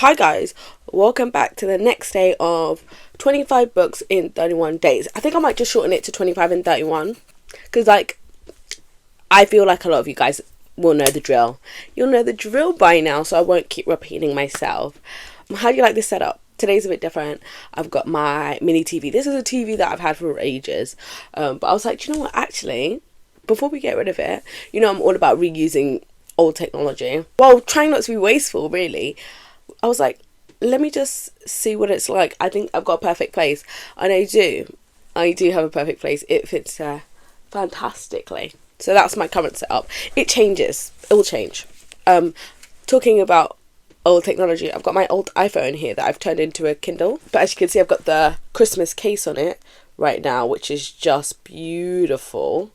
Hi guys, welcome back to the next day of 25 books in 31 days. I think I might just shorten it to 25 and 31 because I feel like a lot of you guys will know the drill. You'll know the drill by now, so I won't keep repeating myself. How do you like this setup? Today's a bit different. I've got my mini TV. This is a TV that I've had for ages, but I was like, do you know what, actually, before we get rid of it, I'm all about reusing old technology while trying not to be wasteful, really. I was like, let me just see what it's like. I think I've got a perfect place. And I do have a perfect place. It fits fantastically. So that's my current setup. It changes. It will change. Talking about old technology, I've got my old iPhone here that I've turned into a Kindle. But as you can see, I've got the Christmas case on it right now, which is just beautiful.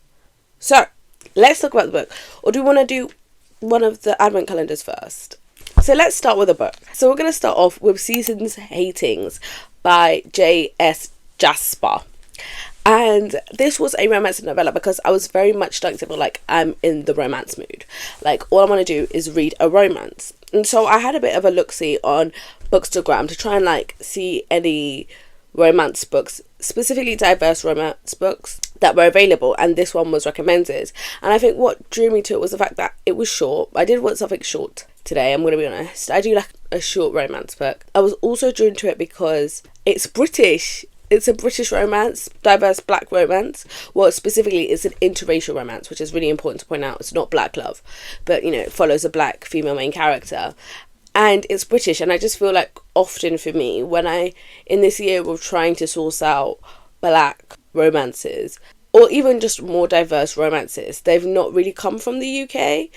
So, let's talk about the book. Or do we want to do one of the advent calendars first? So let's start with a book. So we're going to start off with Season's Hatings by J.S. Jasper. And this was a romance novella because I was very much stuck to like, I'm in the romance mood. Like, all I want to do is read a romance. And so I had a bit of a look-see on Bookstagram to try and see any romance books, specifically diverse romance books that were available, and this one was recommended. And I think what drew me to it was the fact that it was short. I did want something short today, I'm going to be honest. I do like a short romance book. I was also drawn to it because it's British. It's a British romance, diverse black romance. Well, specifically, it's an interracial romance, which is really important to point out. It's not black love, but, it follows a black female main character. And it's British, and I just feel like often for me, when in this year of trying to source out black romances, or even just more diverse romances, they've not really come from the UK.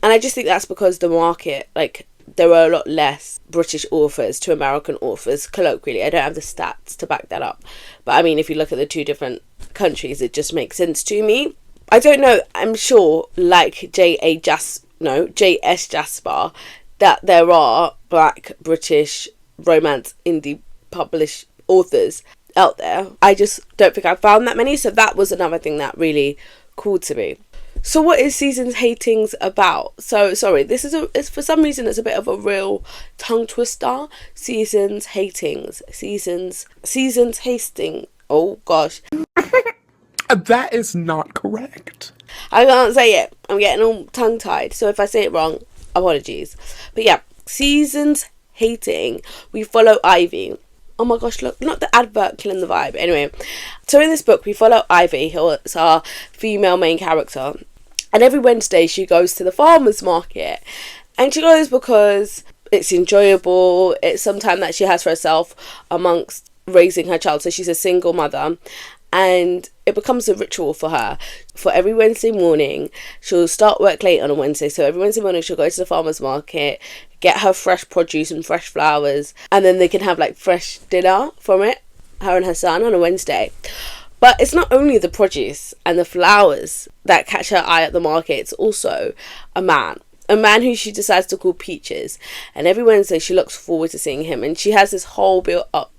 And I just think that's because the market, there are a lot less British authors to American authors, colloquially. I don't have the stats to back that up. But I mean, if you look at the two different countries, it just makes sense to me. I don't know, I'm sure, like J.S. Jasper, that there are black British romance indie published authors out there. I just don't think I've found that many, so that was another thing that really called to me. So what is Season's Hatings about? So, sorry, it's for some reason it's a bit of a real tongue twister. Season's Hatings. Season's Hasting. Oh, gosh. That is not correct. I can't say it. I'm getting all tongue-tied. So if I say it wrong, apologies. But yeah, Season's Hating. We follow Ivy. Oh my gosh, look, not the advert killing the vibe. Anyway, so in this book, we follow Ivy, who is our female main character. And every Wednesday, she goes to the farmer's market. And she goes because it's enjoyable. It's some time that she has for herself amongst raising her child. So she's a single mother. And it becomes a ritual for her. For every Wednesday morning, she'll start work late on a Wednesday. So every Wednesday morning, she'll go to the farmer's market, get her fresh produce and fresh flowers. And then they can have fresh dinner from it, her and her son, on a Wednesday. But it's not only the produce and the flowers that catch her eye at the market. It's also a man who she decides to call Peaches. And every Wednesday, she looks forward to seeing him. And she has this whole built up,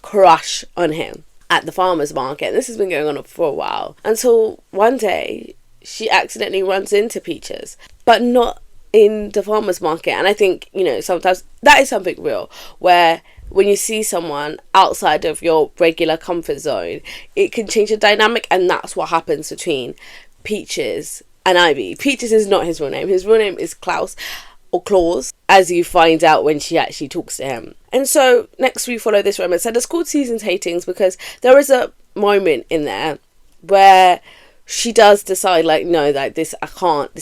crush on him at the farmer's market. And this has been going on for a while. Until one day, she accidentally runs into Peaches. But not in the farmer's market. And I think, sometimes that is something real. Where when you see someone outside of your regular comfort zone, it can change the dynamic. And that's what happens between Peaches and Ivy. Peaches is not his real name. His real name is Klaus, or Claus, as you find out when she actually talks to him. And so next we follow this romance, and it's called Season's Hatings because there is a moment in there where she does decide no, this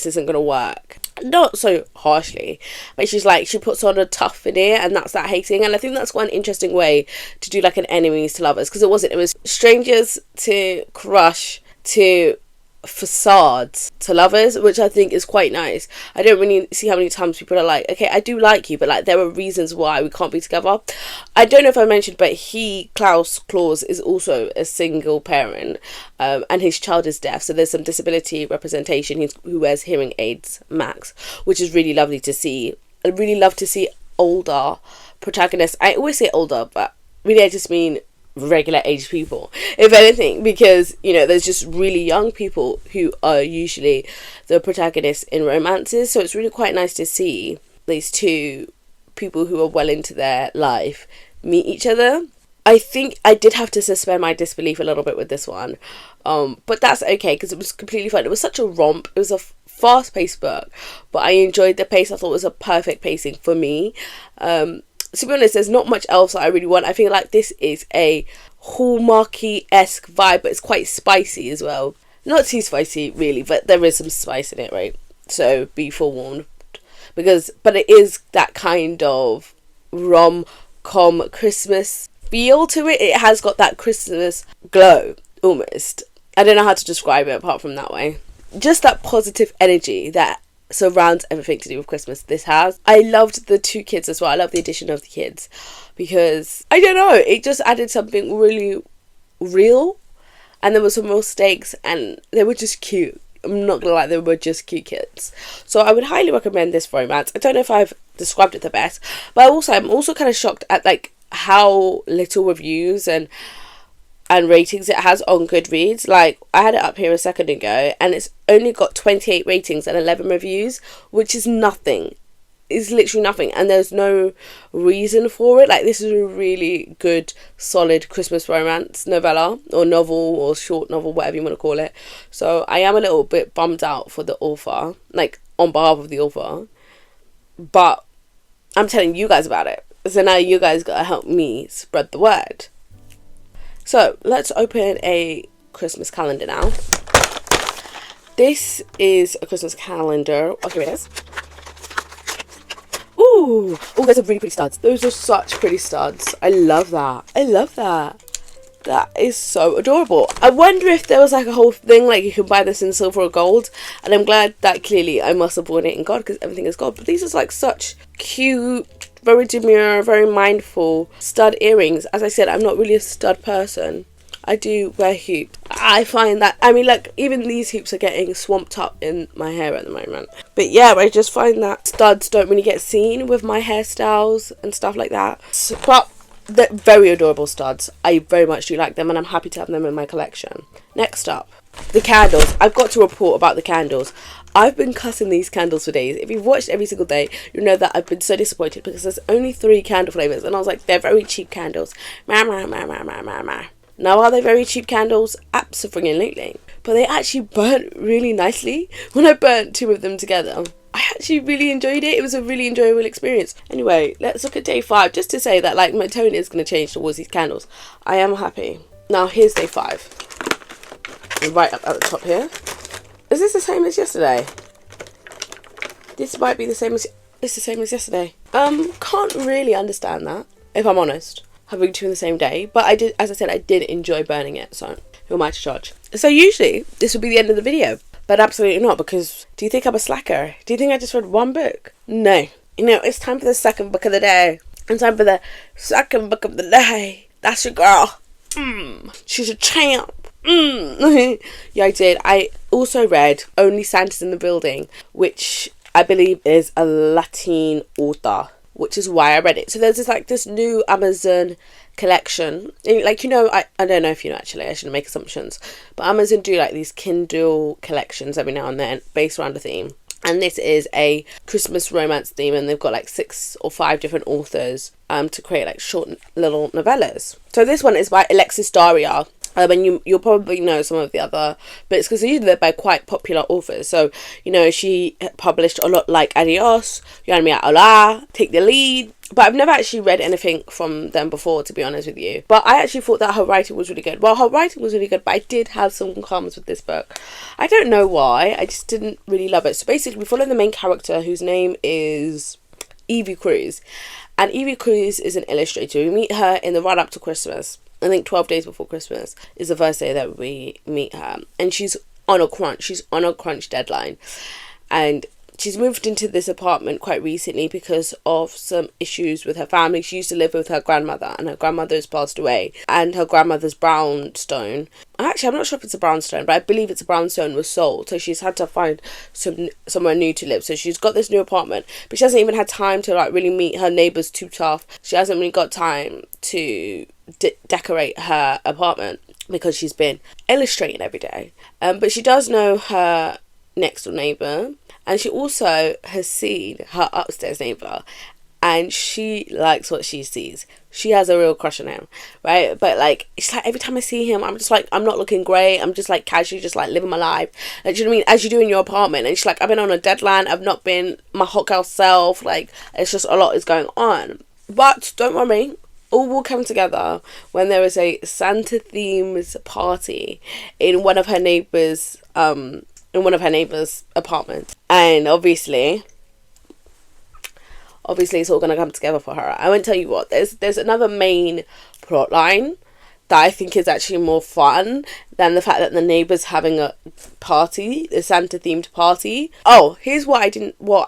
isn't gonna work. Not so harshly, but she puts on a tough veneer, and that's that hating. And I think that's one interesting way to do an enemies to lovers, because it was strangers to crush to facades to lovers, which I think is quite nice. I don't really see how many times people are okay, I do like you, but there are reasons why we can't be together. I don't know if I mentioned, but Claus is also a single parent, and his child is deaf, so there's some disability representation. Who wears hearing aids, Max, which is really lovely to see. I really love to see older protagonists. I always say older, but really I just mean regular age people, if anything, because there's just really young people who are usually the protagonists in romances. So it's really quite nice to see these two people who are well into their life meet each other. I think I did have to suspend my disbelief a little bit with this one. But that's okay, because it was completely fun. It was such a romp. It was a fast-paced book, but I enjoyed the pace. I thought it was a perfect pacing for me. To be honest, there's not much else that I really want. I feel like this is a Hallmarky-esque vibe, but it's quite spicy as well. Not too spicy, really, but there is some spice in it, right? So be forewarned. But it is that kind of rom-com Christmas feel to it. It has got that Christmas glow, almost. I don't know how to describe it apart from that way. Just that positive energy that surrounds everything to do with Christmas this has. I loved the 2 kids as well. I love the addition of the kids because, I don't know, it just added something really real, and there were some real stakes, and they were just cute. I'm not gonna lie, they were just cute kids. So I would highly recommend this romance. I don't know if I've described it the best, but I'm also kind of shocked at like how little reviews and ratings it has on Goodreads. Like, I had it up here a second ago, and it's only got 28 ratings and 11 reviews, which is nothing. It's literally nothing, and there's no reason for it. Like, this is a really good, solid Christmas romance novella, or novel, or short novel, whatever you want to call it. So I am a little bit bummed out for the author, like, on behalf of the author, but I'm telling you guys about it. So now you guys gotta help me spread the word. So let's open a Christmas calendar now. This is a Christmas calendar. Okay, it is. Ooh, those are really pretty studs. Those are such pretty studs. I love that. That is so adorable. I wonder if there was like a whole thing like you can buy this in silver or gold, and I'm glad that clearly I must have bought it in gold because everything is gold. But these are like such cute, very demure, very mindful stud earrings. As I said, I'm not really a stud person. I do wear hoops. I find that, I mean, like, even these hoops are getting swamped up in my hair at the moment. But yeah, I just find that studs don't really get seen with my hairstyles and stuff like that. But they're very adorable studs. I very much do like them, and I'm happy to have them in my collection. Next up, the candles. I've got to report about the candles. I've been cussing these candles for days. If you've watched every single day, you know that I've been so disappointed because there's only 3 candle flavours, and I was like, they're very cheap candles. Now, are they very cheap candles? Absolutely. But they actually burnt really nicely. When I burnt 2 of them together, I actually really enjoyed it. It was a really enjoyable experience. Anyway, let's look at day 5, just to say that, like, my tone is going to change towards these candles. I am happy. Now, here's day 5. Right up at the top here. Is this the same as yesterday? This might be the same as... It's the same as yesterday. Can't really understand that, if I'm honest. Having 2 in the same day, but I did, as I said, I did enjoy burning it, so who am I to judge? So usually this would be the end of the video, but absolutely not, because do you think I'm a slacker? Do you think I just read 1 book? No. You know, it's time for the second book of the day. It's time for the second book of the day. That's your girl. She's a champ. Yeah, I did. I also read Only Santa's in the Building, which I believe is a Latin author, which is why I read it. So there's this new Amazon collection. Like, you know, I don't know if you know, actually, I shouldn't make assumptions, but Amazon do like these Kindle collections every now and then based around a theme. And this is a Christmas romance theme, and they've got like 6 or 5 different authors to create like short little novellas. So this one is by Alexis Daria. And you'll probably know some of the other bits because usually they're by quite popular authors. So, you know, she published a lot like Adios, Yo Mi Hola, Take the Lead. But I've never actually read anything from them before, to be honest with you. But I actually thought that her writing was really good. Well, her writing was really good, but I did have some qualms with this book. I don't know why. I just didn't really love it. So basically, we follow the main character, whose name is Evie Cruz. And Evie Cruz is an illustrator. We meet her in the run-up to Christmas. I think 12 days before Christmas is the first day that we meet her. And she's on a crunch. She's on a crunch deadline. And she's moved into this apartment quite recently because of some issues with her family. She used to live with her grandmother, and her grandmother has passed away. And her grandmother's brownstone, actually I'm not sure if it's a brownstone, but I believe it's a brownstone, was sold. So she's had to find somewhere new to live. So she's got this new apartment, but she hasn't even had time to like really meet her neighbours too tough. She hasn't really got time to decorate her apartment because she's been illustrating every day. But she does know her next door neighbour, and she also has seen her upstairs neighbour, and she likes what she sees. She has a real crush on him, right? But like, it's like every time I see him, I'm just like, I'm not looking great. I'm just like casually just like living my life. Like, do you know what I mean? As you do in your apartment. And she's like, I've been on a deadline. I've not been my hot girl self. Like, it's just a lot is going on. But don't worry, all will come together when there is a Santa themed party in one of her neighbours' apartments. And obviously it's all going to come together for her. I won't tell you what, there's another main plot line that I think is actually more fun than the fact that the neighbour's having a party, a Santa themed party. Oh, here's what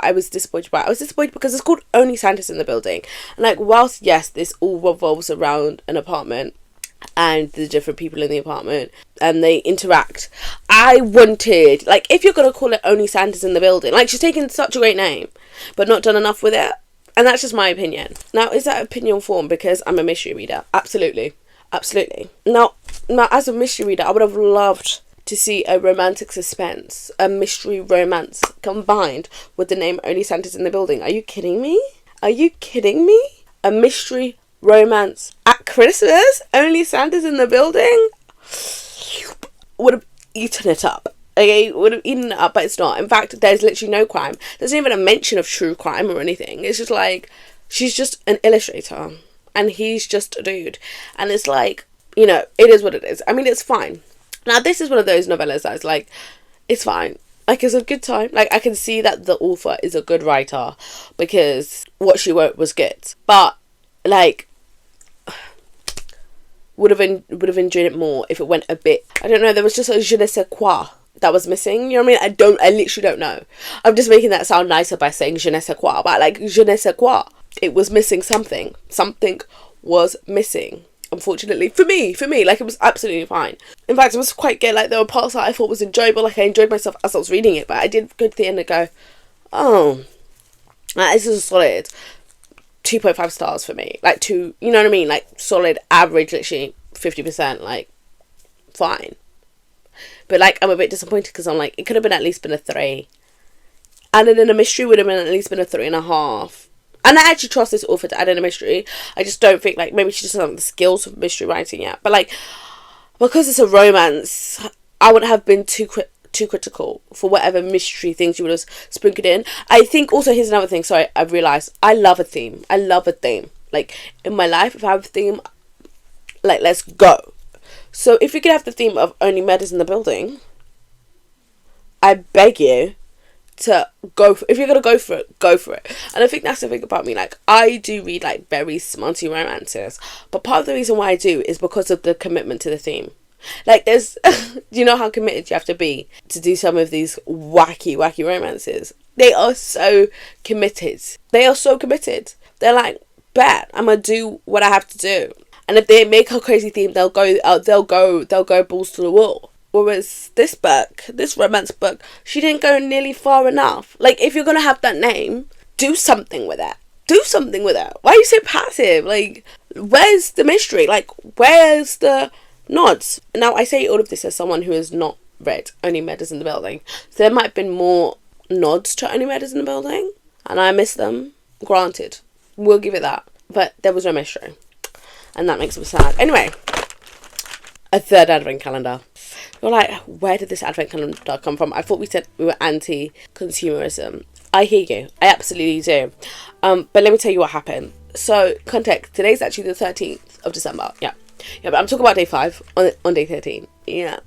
I was disappointed about. I was disappointed because it's called Only Santa's in the Building. And like, whilst yes, this all revolves around an apartment and the different people in the apartment and they interact, I wanted, like, if you're going to call it Only Santa's in the Building, like, she's taken such a great name but not done enough with it. And that's just my opinion. Now, is that opinion formed because I'm a mystery reader? Absolutely. Now, as a mystery reader, I would have loved to see a romantic suspense, a mystery romance combined with the name Only Santa's in the Building. Are you kidding me? A mystery romance at Christmas? Only Santa's in the Building? Would have eaten it up. Okay, would have eaten it up, but it's not. In fact, there's literally no crime. There's not even a mention of true crime or anything. It's just like, she's just an illustrator and he's just a dude. And it's like, you know, it is what it is. I mean, it's fine. Now, this is one of those novellas that's like, it's fine. Like, it's a good time. Like, I can see that the author is a good writer because what she wrote was good. But, like, would have enjoyed it more if it went a bit, I don't know, there was just a je ne sais quoi that was missing. You know what I mean? I literally don't know. I'm just making that sound nicer by saying je ne sais quoi, but like, je ne sais quoi. It was missing something. Something was missing. Unfortunately, for me, like, it was absolutely fine. In fact, it was quite good. Like, there were parts that I thought was enjoyable. Like, I enjoyed myself as I was reading it, but I did go to the end and go, oh, this is a solid 2.5 stars for me. Like, you know what I mean? Like, solid average, literally 50%, like, fine. But, like, I'm a bit disappointed because I'm like, it could have at least been a 3. And then in a mystery would have been at least been a 3.5. And I actually trust this author to add in a mystery. I just don't think, like, maybe she just doesn't have the skills of mystery writing yet. But, like, because it's a romance, I wouldn't have been too critical for whatever mystery things you would have sprinkled in. I think also, here's another thing, sorry, I've realised, I love a theme. Like, in my life, if I have a theme, like, let's go. So, if you could have the theme of Only Murders in the Building, I beg you to go for, if you're gonna go for it. And I think that's the thing about me, like, I do read, like, very smutty romances, but part of the reason why I do is because of the commitment to the theme. Like, there's you know how committed you have to be to do some of these wacky romances. They are so committed. They're like, bet I'm gonna do what I have to do. And if they make a crazy theme, they'll go balls to the wall. Whereas this romance book, she didn't go nearly far enough. Like, if you're going to have that name, do something with it. Why are you so passive? Like, where's the mystery? Like, where's the nods? Now, I say all of this as someone who has not read Only Murders in the Building. So there might have been more nods to Only Murders in the Building. And I miss them. Granted. We'll give it that. But there was no mystery. And that makes me sad. Anyway, a third advent calendar. You're like, where did this advent calendar come from? I thought we said we were anti-consumerism. I hear you. I absolutely do. But let me tell you what happened. So, context. Today's actually the 13th of December. Yeah, but I'm talking about day 5 on day 13. Yeah.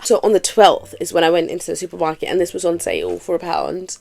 So, on the 12th is when I went into the supermarket and this was on sale for £1.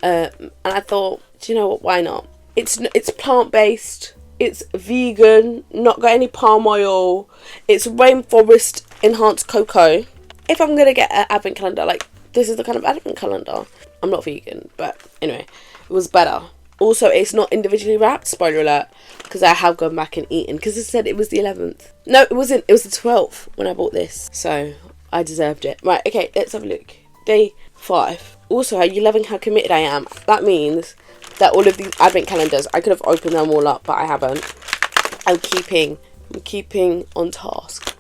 And I thought, do you know what? Why not? It's plant-based. It's vegan, not got any palm oil. It's rainforest enhanced cocoa. If I'm going to get an advent calendar, like, this is the kind of advent calendar. I'm not vegan, but anyway, it was better. Also, it's not individually wrapped, spoiler alert, because I have gone back and eaten, because it said it was the 11th. No, it wasn't. It was the 12th when I bought this. So, I deserved it. Right, okay, let's have a look. Day 5. Also, are you loving how committed I am? That means that all of these advent calendars, I could have opened them all up, but I haven't. I'm keeping on task.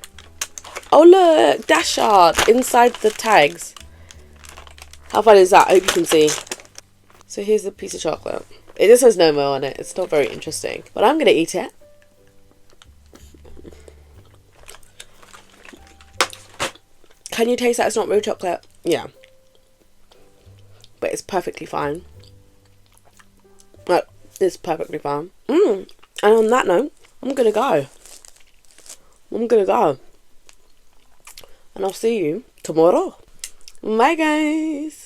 Oh look, Dashard inside the tags. How fun is that? I hope you can see. So here's the piece of chocolate. It just says no more on it. It's not very interesting. But I'm going to eat it. Can you taste that it's not real chocolate? Yeah. But it's perfectly fine. Like, it's perfectly fine. And on that note, I'm going to go. And I'll see you tomorrow. Bye, guys.